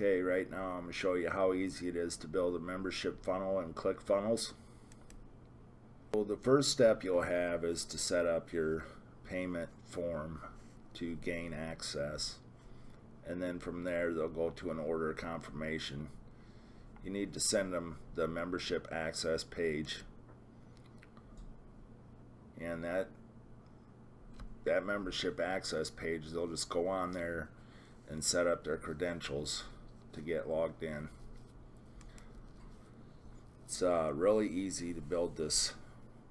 Okay, right now I'm going to show you how easy it is to build a membership funnel in Clickfunnels. So the first step you'll have is to set up your payment form to gain access. And then from there they'll go to an order confirmation. You need to send them the membership access page. And that membership access page, they'll just go on there and set up their credentials to get logged in. It's really easy to build this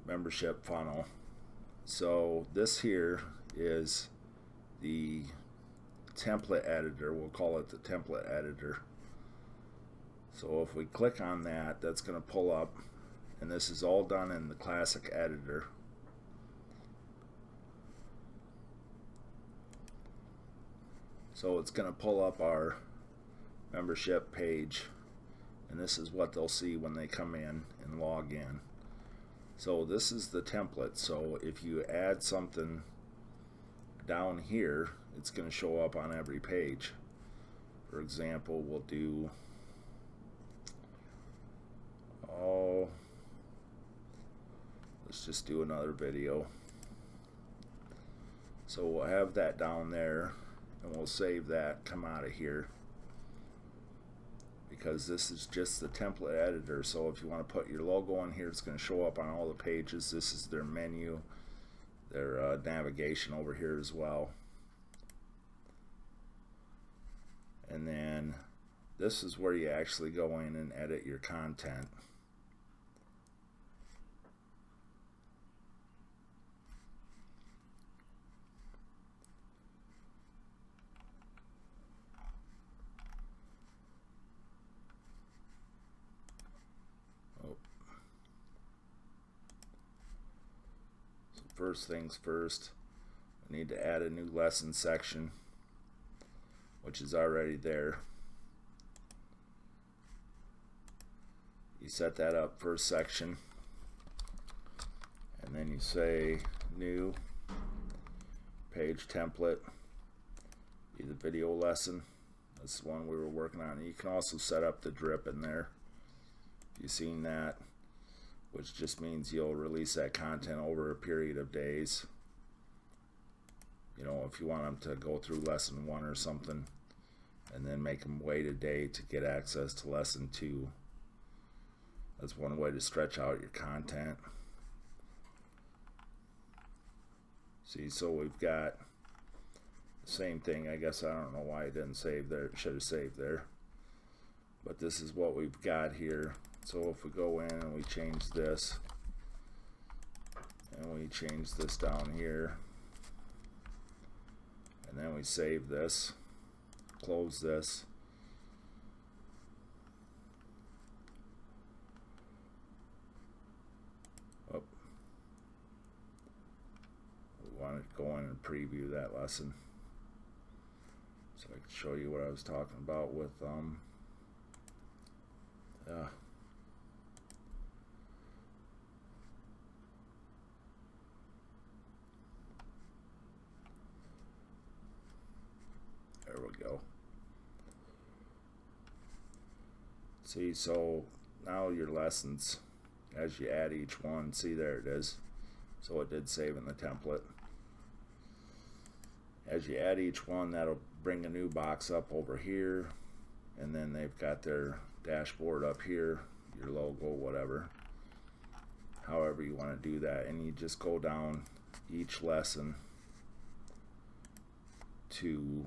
membership funnel. So this here is the template editor. We'll call it the template editor. So if we click on that, that's going to pull up, and this is all done in the classic editor. So it's going to pull up our membership page, and this is what they'll see when they come in and log in. So this is the template. So if you add something down here, it's going to show up on every page. For example, we'll do let's just do another video. So we'll have that down there, and we'll save that, come out of here, because this is just the template editor. So if you want to put your logo in here, it's going to show up on all the pages. This is their menu, their navigation over here as well. And then this is where you actually go in and edit your content. First things first, we need to add a new lesson section, which is already there. You set that up first section, and then you say new page template, be the video lesson. That's the one we were working on. You can also set up the drip in there. You've seen that, which just means you'll release that content over a period of days. You know, if you want them to go through lesson 1 or something, and then make them wait a day to get access to lesson 2. That's one way to stretch out your content. See, so we've got the same thing. I guess I don't know why it didn't save there. It should have saved there. But this is what we've got here. So if we go in and we change this, and we change this down here, and then we save this, close this, we want to go in and preview that lesson, so I can show you what I was talking about with there we go. See, so now your lessons, as you add each one, see, there it is. So it did save in the template. As you add each one, that'll bring a new box up over here, and then they've got their dashboard up here, your logo, whatever, however you want to do that. And you just go down each lesson to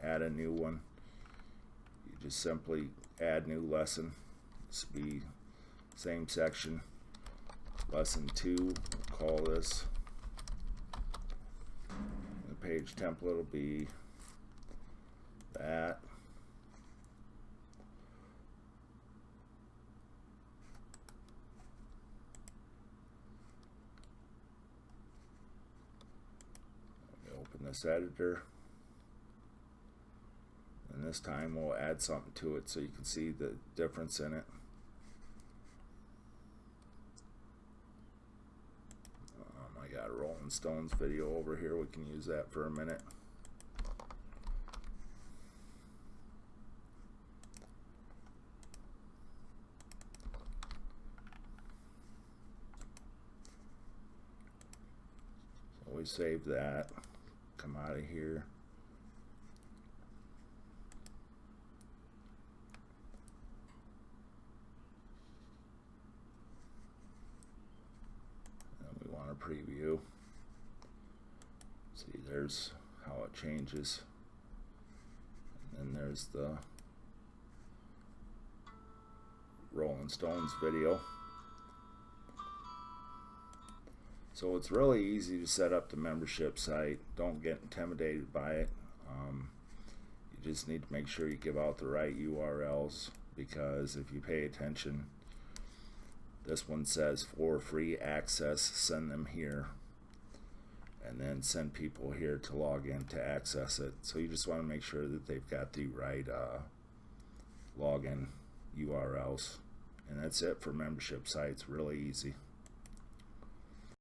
add a new one. You just simply add new lesson. This will be same section, lesson 2, call this. The page template will be that. Let me open this editor. And this time we'll add something to it so you can see the difference in it. I got a Rolling Stones video over here. We can use that for a minute. we save that, come out of here. And we want to preview. See, there's how it changes. And then there's the Rolling Stones video. So it's really easy to set up the membership site. Don't get intimidated by it. You just need to make sure you give out the right URLs, because if you pay attention, this one says for free access, send them here, and then send people here to log in to access it. So you just want to make sure that they've got the right login URLs. And that's it for membership sites. Really easy.